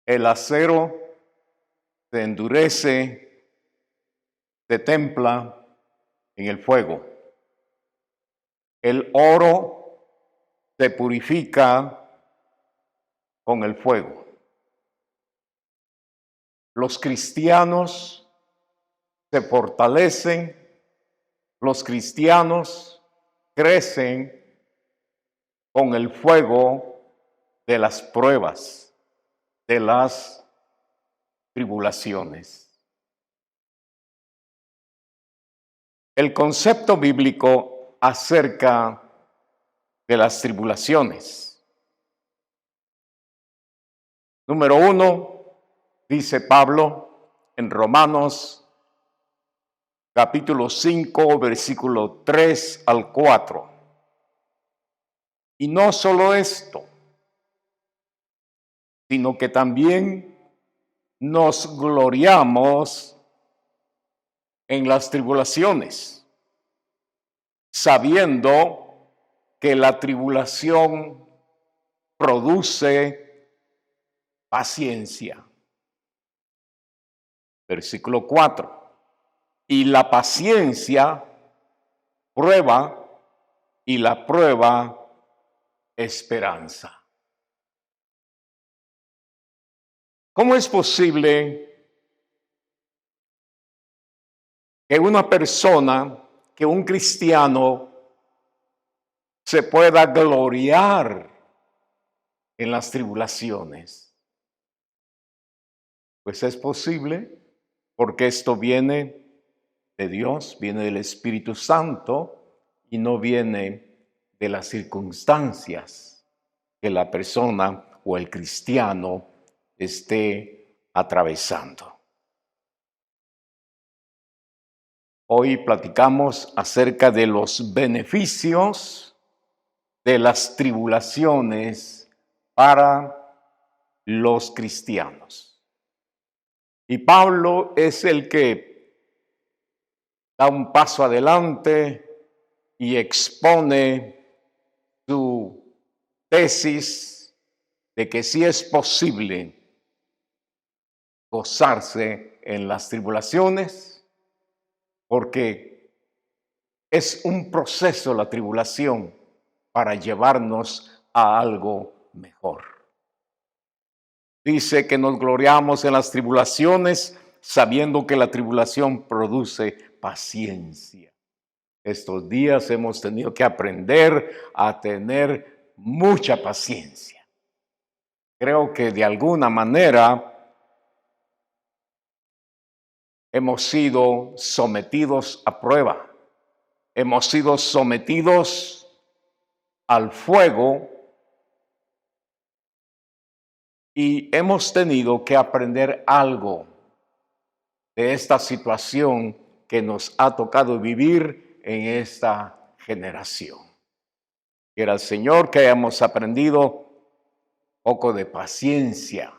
El acero se endurece, se templa en el fuego. El oro se purifica con el fuego. Los cristianos se fortalecen, los cristianos crecen con el fuego de las pruebas, de las tribulaciones. El concepto bíblico acerca de las tribulaciones. Número 1, dice Pablo en Romanos capítulo 5, versículo 3 al 4. Y no solo esto, sino que también nos gloriamos en las tribulaciones, sabiendo que la tribulación produce paciencia. Versículo 4. Y la paciencia prueba, y la prueba esperanza. ¿Cómo es posible que una persona, que un cristiano, se pueda gloriar en las tribulaciones? Pues es posible porque esto viene de Dios, viene del Espíritu Santo y no viene de las circunstancias que la persona o el cristiano esté atravesando. Hoy platicamos acerca de los beneficios de las tribulaciones para los cristianos. Y Pablo es el que da un paso adelante y expone su tesis de que sí es posible gozarse en las tribulaciones, porque es un proceso la tribulación para llevarnos a algo mejor. Dice que nos gloriamos en las tribulaciones, sabiendo que la tribulación produce paciencia. Estos días hemos tenido que aprender a tener mucha paciencia. Creo que de alguna manera hemos sido sometidos a prueba. Hemos sido sometidos al fuego y hemos tenido que aprender algo de esta situación que nos ha tocado vivir en esta generación. Quiera el Señor que hayamos aprendido poco de paciencia.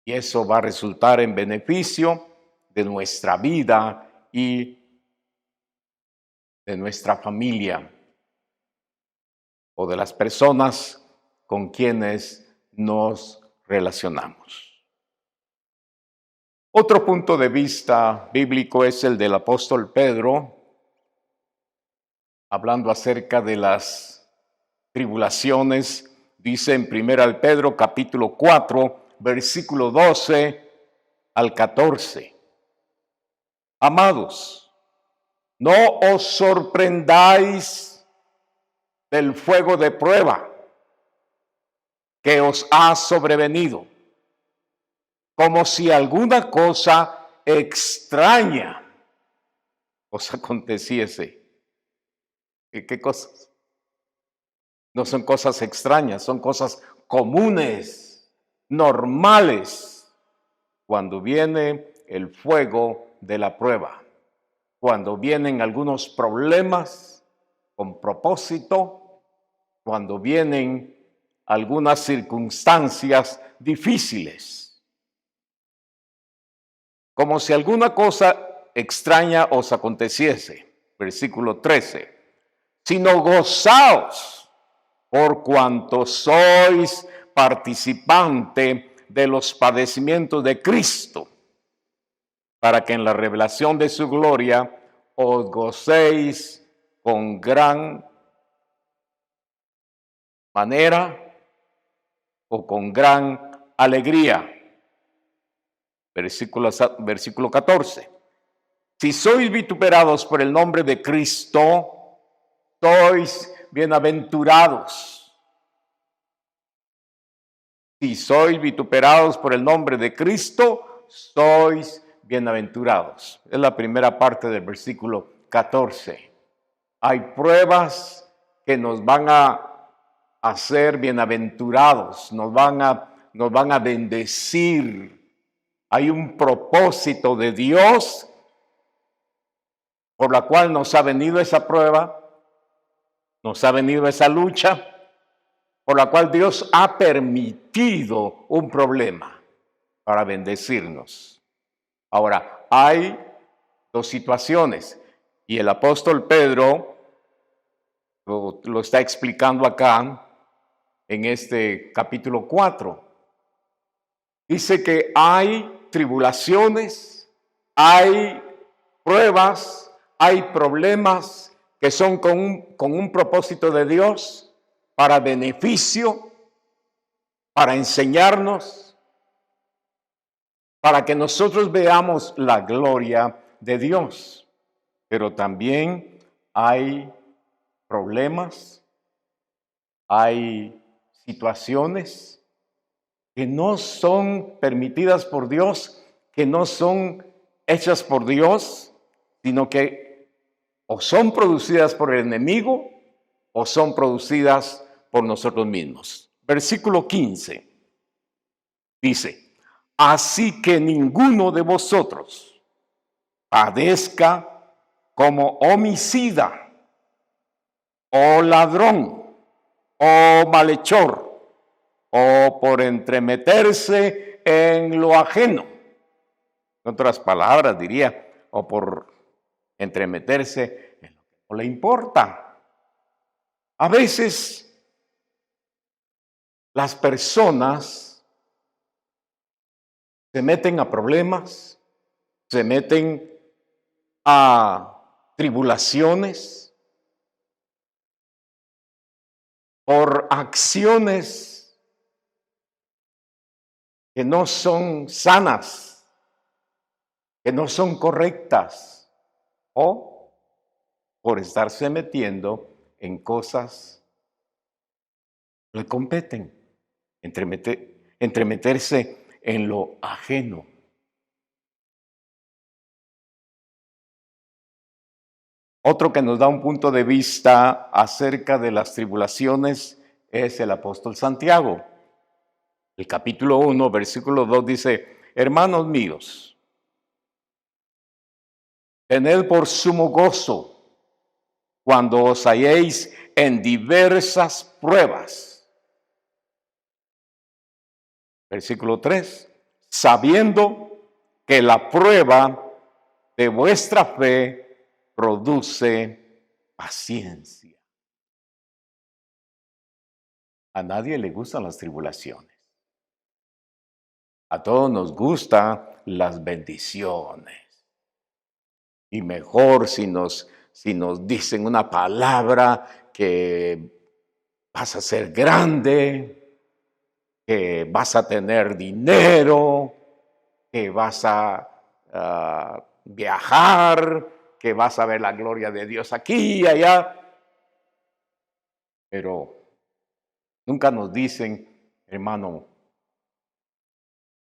Y eso va a resultar en beneficio de nuestra vida y de nuestra familia o de las personas con quienes nos relacionamos. Otro punto de vista bíblico es el del apóstol Pedro, hablando acerca de las tribulaciones. Dice en 1 Pedro capítulo 4, versículo 12 al 14. Amados, no os sorprendáis del fuego de prueba que os ha sobrevenido, como si alguna cosa extraña os aconteciese. ¿Qué cosas? No son cosas extrañas, son cosas comunes, normales, cuando viene el fuego de la prueba, cuando vienen algunos problemas con propósito, cuando vienen algunas circunstancias difíciles. Como si alguna cosa extraña os aconteciese. Versículo 13. Sino gozaos por cuanto sois participante de los padecimientos de Cristo, para que en la revelación de su gloria os gocéis con gran manera o con gran alegría. Versículo 14. Si sois vituperados por el nombre de Cristo, sois bienaventurados. Si sois vituperados por el nombre de Cristo, sois bienaventurados. Es la primera parte del versículo 14. Hay pruebas que nos van a hacer bienaventurados, nos van a bendecir. Hay un propósito de Dios por la cual nos ha venido esa prueba, nos ha venido esa lucha, por la cual Dios ha permitido un problema para bendecirnos. Ahora, hay dos situaciones y el apóstol Pedro lo está explicando acá en este capítulo 4. Dice que hay tribulaciones, hay pruebas, hay problemas que son con un propósito de Dios para beneficio, para enseñarnos, para que nosotros veamos la gloria de Dios. Pero también hay problemas, hay situaciones que no son permitidas por Dios, que no son hechas por Dios, sino que o son producidas por el enemigo o son producidas por nosotros mismos. Versículo 15 dice: así que ninguno de vosotros padezca como homicida, o ladrón, o malhechor, o por entremeterse en lo ajeno. En otras palabras diría, o por entremeterse en lo que no le importa. A veces las personas se meten a problemas, se meten a tribulaciones por acciones que no son sanas, que no son correctas, o por estarse metiendo en cosas que le competen, entremeterse en lo ajeno. Otro que nos da un punto de vista acerca de las tribulaciones es el apóstol Santiago. El capítulo 1, versículo 2 dice: hermanos míos, tened por sumo gozo cuando os halléis en diversas pruebas. Versículo 3, sabiendo que la prueba de vuestra fe produce paciencia. A nadie le gustan las tribulaciones. A todos nos gustan las bendiciones. Y mejor si nos dicen una palabra que vas a ser grande, que vas a tener dinero, que vas a viajar, que vas a ver la gloria de Dios aquí y allá. Pero nunca nos dicen, hermano,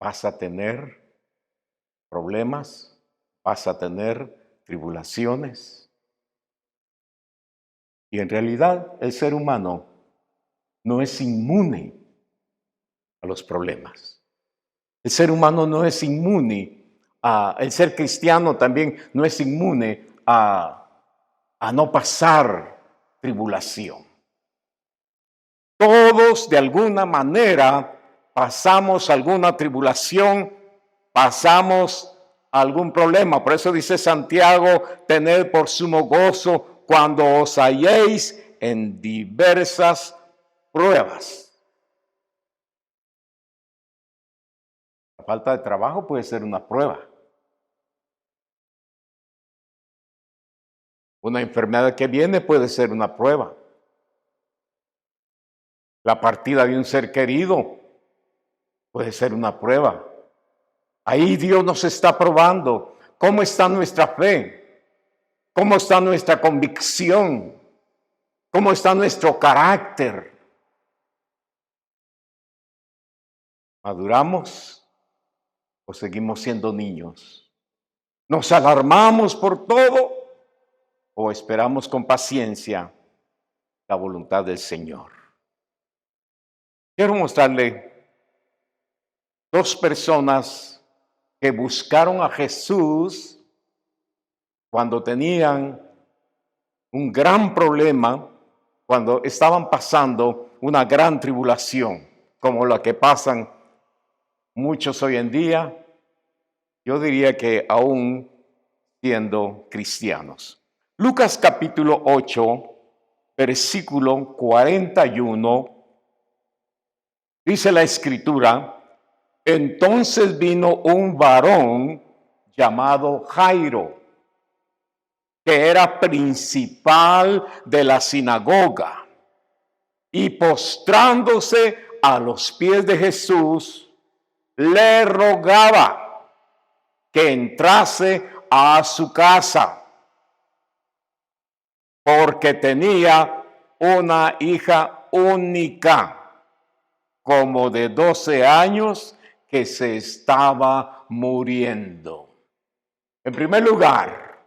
vas a tener problemas, vas a tener tribulaciones. Y en realidad el ser humano no es inmune a los problemas. El ser humano no es inmune el ser cristiano también no es inmune a no pasar tribulación. Todos de alguna manera pasamos alguna tribulación, pasamos algún problema. Por eso dice Santiago: tened por sumo gozo cuando os halléis en diversas pruebas. falta de trabajo puede ser una prueba. Una enfermedad que viene puede ser una prueba. La partida de un ser querido puede ser una prueba. Ahí Dios nos está probando cómo está nuestra fe, cómo está nuestra convicción, cómo está nuestro carácter. ¿Maduramos o seguimos siendo niños? ¿Nos alarmamos por todo o esperamos con paciencia la voluntad del Señor? Quiero mostrarle dos personas que buscaron a Jesús cuando tenían un gran problema, cuando estaban pasando una gran tribulación, como la que pasan muchos hoy en día, yo diría que aún siendo cristianos. Lucas capítulo 8, versículo 41, dice la Escritura: entonces vino un varón llamado Jairo, que era principal de la sinagoga, y postrándose a los pies de Jesús, le rogaba que entrase a su casa, porque tenía una hija única, como de 12 años, que se estaba muriendo. En primer lugar,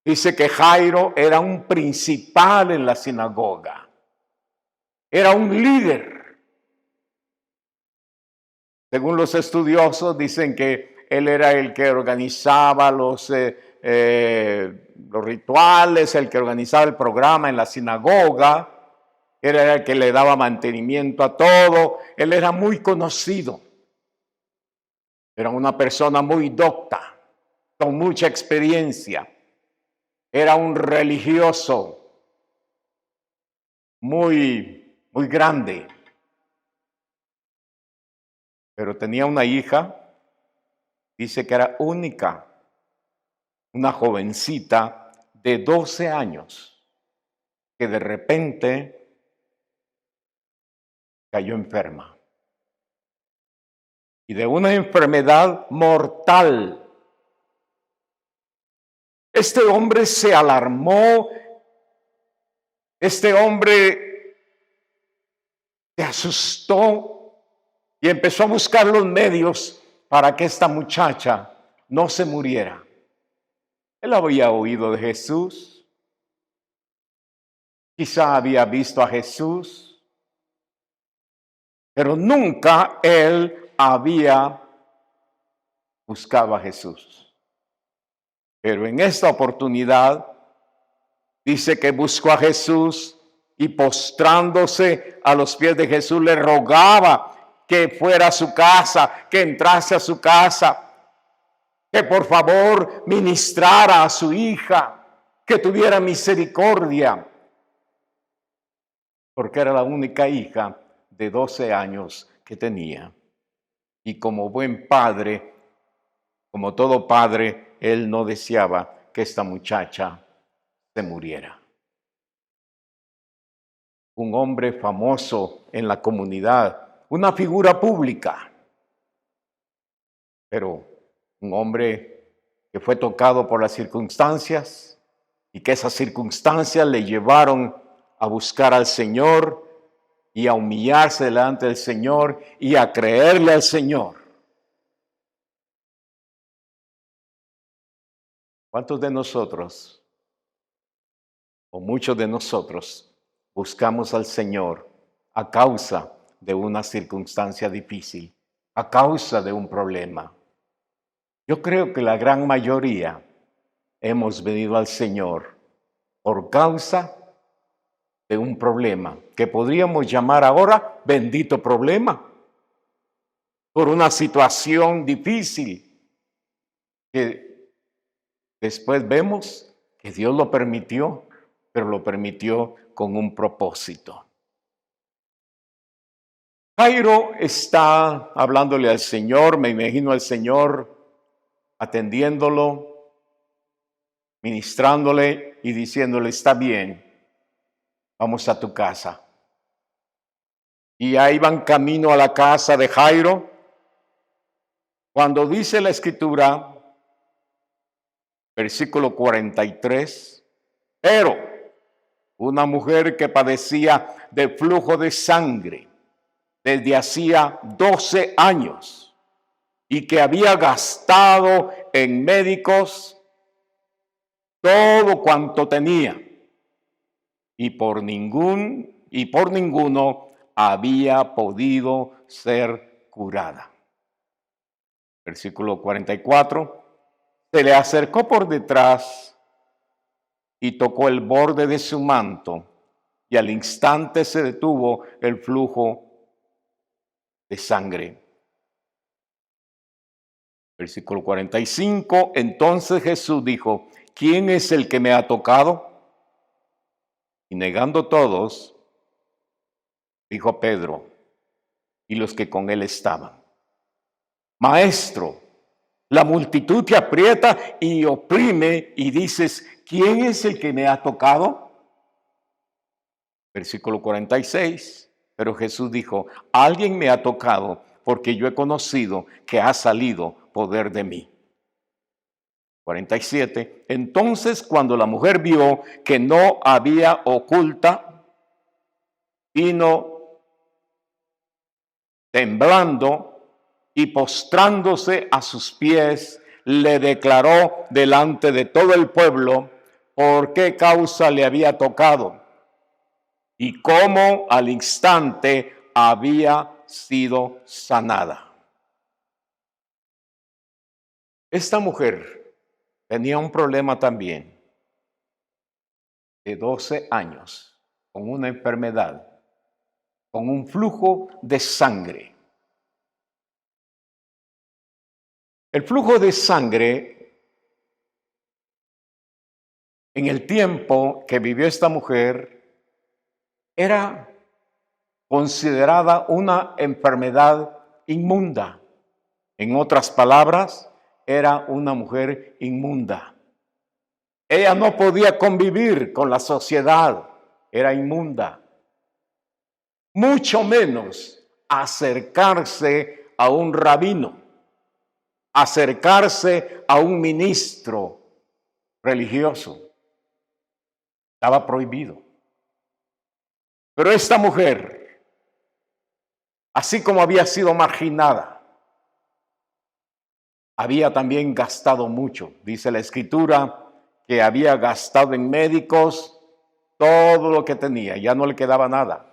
dice que Jairo era un principal en la sinagoga, era un líder. Según los estudiosos, dicen que él era el que organizaba los rituales, el que organizaba el programa en la sinagoga, era el que le daba mantenimiento a todo. Él era muy conocido, era una persona muy docta, con mucha experiencia, era un religioso muy grande, pero tenía una hija, dice que era única, una jovencita de 12 años, que de repente cayó enferma. Y de una enfermedad mortal. Este hombre se alarmó, este hombre se asustó y empezó a buscar los medios para que esta muchacha no se muriera. Él había oído de Jesús, quizá había visto a Jesús, pero nunca él había buscado a Jesús. Pero en esta oportunidad dice que buscó a Jesús y postrándose a los pies de Jesús le rogaba que fuera a su casa, que entrase a su casa, que por favor ministrara a su hija, que tuviera misericordia, porque era la única hija de 12 años que tenía. Y como buen padre, como todo padre, él no deseaba que esta muchacha se muriera. Un hombre famoso en la comunidad, una figura pública, pero un hombre que fue tocado por las circunstancias y que esas circunstancias le llevaron a buscar al Señor y a humillarse delante del Señor y a creerle al Señor. ¿Cuántos de nosotros, o muchos de nosotros, buscamos al Señor a causa de una circunstancia difícil, a causa de un problema? Yo creo que la gran mayoría hemos venido al Señor por causa de un problema que podríamos llamar ahora bendito problema, por una situación difícil que después vemos que Dios lo permitió, pero lo permitió con un propósito. Jairo está hablándole al Señor, me imagino al Señor atendiéndolo, ministrándole y diciéndole, está bien, vamos a tu casa. Y ahí van camino a la casa de Jairo, cuando dice la Escritura, versículo 43, pero una mujer que padecía de flujo de sangre desde hacía 12 años y que había gastado en médicos todo cuanto tenía y por ninguno había podido ser curada. Versículo 44, se le acercó por detrás y tocó el borde de su manto, y al instante se detuvo el flujo de sangre. Versículo 45, entonces Jesús dijo, ¿quién es el que me ha tocado? Y negando todos, dijo a Pedro y los que con él estaban, Maestro, la multitud te aprieta y oprime y dices, ¿quién es el que me ha tocado? Versículo 46, pero Jesús dijo, alguien me ha tocado porque yo he conocido que ha salido poder de mí. 47, entonces cuando la mujer vio que no había oculta, vino temblando y postrándose a sus pies, le declaró delante de todo el pueblo por qué causa le había tocado y cómo al instante había sido sanada. Esta mujer tenía un problema también de 12 años, con una enfermedad, con un flujo de sangre. El flujo de sangre, en el tiempo que vivió esta mujer, era considerada una enfermedad inmunda. En otras palabras, era una mujer inmunda. Ella no podía convivir con la sociedad, era inmunda. Mucho menos acercarse a un rabino, acercarse a un ministro religioso. Estaba prohibido. Pero esta mujer, así como había sido marginada, había también gastado mucho. Dice la Escritura que había gastado en médicos todo lo que tenía, ya no le quedaba nada.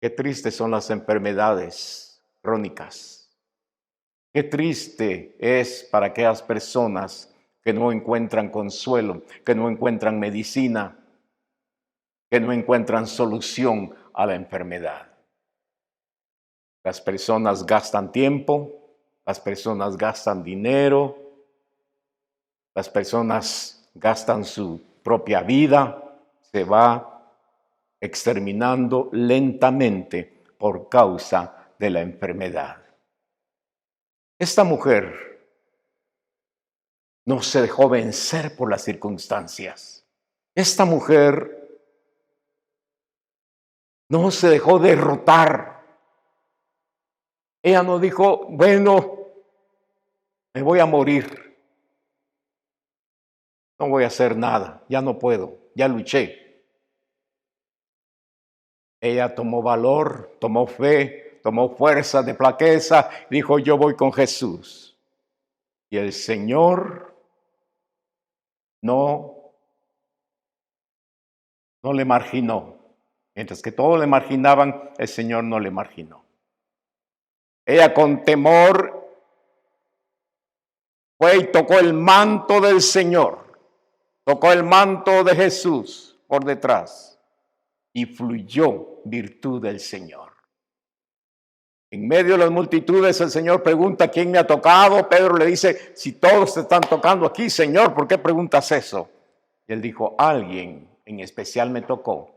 Qué tristes son las enfermedades crónicas. Qué triste es para aquellas personas que no encuentran consuelo, que no encuentran medicina, que no encuentran solución a la enfermedad. Las personas gastan tiempo, las personas gastan dinero, las personas gastan su propia vida, se va exterminando lentamente por causa de la enfermedad. Esta mujer no se dejó vencer por las circunstancias. Esta mujer no se dejó derrotar. Ella no dijo, bueno, me voy a morir. No voy a hacer nada, ya no puedo, ya luché. Ella tomó valor, tomó fe, tomó fuerza de flaqueza, dijo, yo voy con Jesús. Y el Señor no le marginó. Mientras que todos le marginaban, el Señor no le marginó. Ella con temor fue y tocó el manto del Señor, tocó el manto de Jesús por detrás y fluyó virtud del Señor. En medio de las multitudes el Señor pregunta, ¿quién me ha tocado? Pedro le dice, si todos te están tocando aquí, Señor, ¿por qué preguntas eso? Y él dijo, alguien en especial me tocó.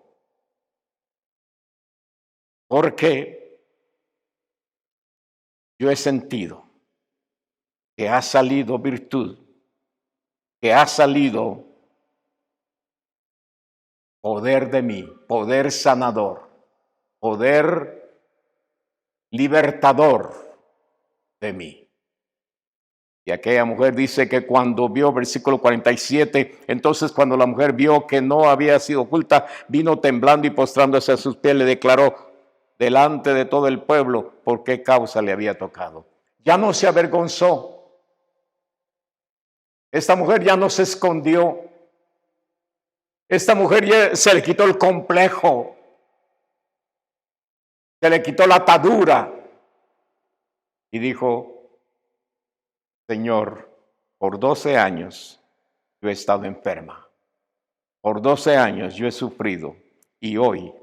Porque yo he sentido que ha salido virtud, que ha salido poder de mí, poder sanador, poder libertador de mí. Y aquella mujer dice que cuando vio, versículo 47, entonces cuando la mujer vio que no había sido oculta, vino temblando y postrándose a sus pies, le declaró delante de todo el pueblo por qué causa le había tocado. Ya no se avergonzó. Esta mujer ya no se escondió. Esta mujer ya se le quitó el complejo. Se le quitó la atadura. Y dijo, Señor, por 12 años yo he estado enferma. Por 12 años yo he sufrido. Y hoy,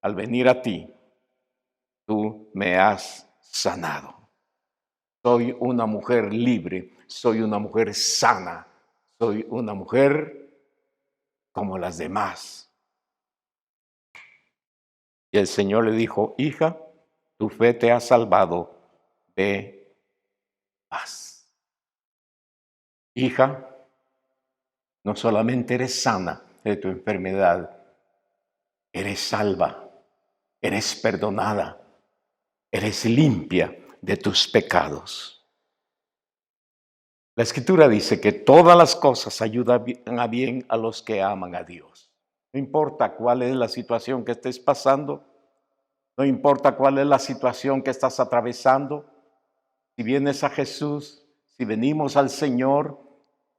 al venir a ti, tú me has sanado. Soy una mujer libre. Soy una mujer sana. Soy una mujer como las demás. Y el Señor le dijo, hija, tu fe te ha salvado. Ve paz. Hija, no solamente eres sana de tu enfermedad, eres salva, eres perdonada, eres limpia de tus pecados. La Escritura dice que todas las cosas ayudan a bien a los que aman a Dios. No importa cuál es la situación que estés pasando, no importa cuál es la situación que estás atravesando, si vienes a Jesús, si venimos al Señor,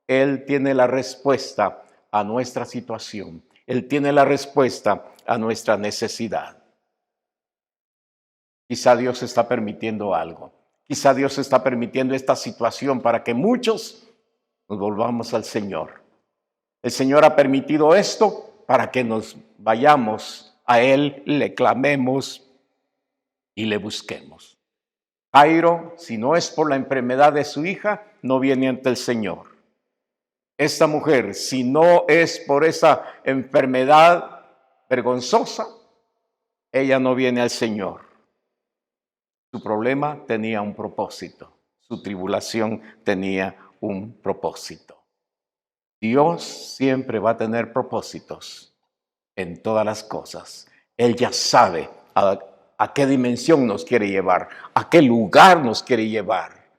Él tiene la respuesta a nuestra situación. Él tiene la respuesta a nuestra necesidad. Quizá Dios está permitiendo algo. Quizá Dios está permitiendo esta situación para que muchos nos volvamos al Señor. El Señor ha permitido esto para que nos vayamos a Él, le clamemos y le busquemos. Jairo, si no es por la enfermedad de su hija, no viene ante el Señor. Esta mujer, si no es por esa enfermedad vergonzosa, ella no viene al Señor. Su problema tenía un propósito. Su tribulación tenía un propósito. Dios siempre va a tener propósitos en todas las cosas. Él ya sabe a qué dimensión nos quiere llevar, a qué lugar nos quiere llevar.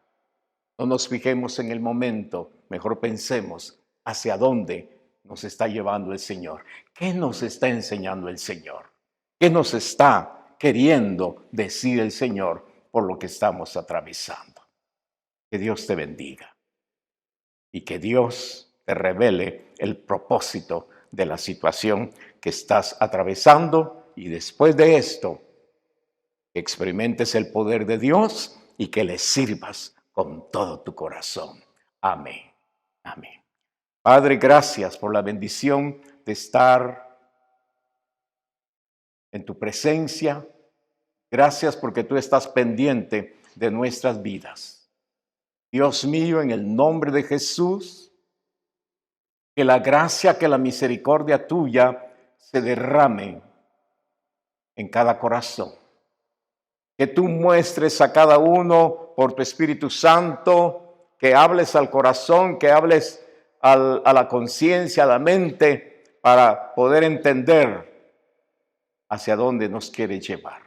No nos fijemos en el momento, mejor pensemos hacia dónde nos está llevando el Señor. ¿Qué nos está enseñando el Señor? ¿Qué nos está queriendo decir el Señor por lo que estamos atravesando? Que Dios te bendiga y que Dios te revele el propósito de la situación que estás atravesando y después de esto, que experimentes el poder de Dios y que le sirvas con todo tu corazón. Amén. Amén. Padre, gracias por la bendición de estar en tu presencia. Gracias porque tú estás pendiente de nuestras vidas. Dios mío, en el nombre de Jesús, que la gracia, que la misericordia tuya se derrame en cada corazón. Que tú muestres a cada uno por tu Espíritu Santo, que hables al corazón, que hables a la conciencia, a la mente, para poder entender hacia dónde nos quiere llevar.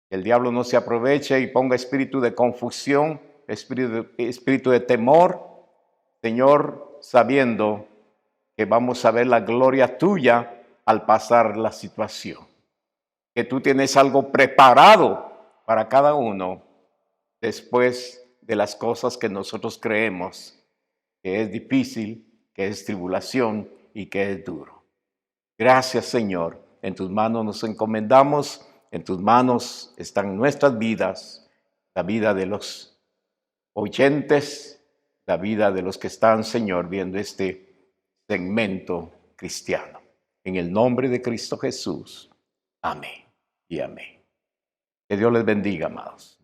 Que el diablo no se aproveche y ponga espíritu de confusión, espíritu de temor, Señor, sabiendo que vamos a ver la gloria tuya al pasar la situación. Que tú tienes algo preparado para cada uno después de las cosas que nosotros creemos que es difícil, que es tribulación y que es duro. Gracias, Señor. En tus manos nos encomendamos, en tus manos están nuestras vidas, la vida de los oyentes, la vida de los que están, Señor, viendo este segmento cristiano. En el nombre de Cristo Jesús. Amén y amén. Que Dios les bendiga, amados.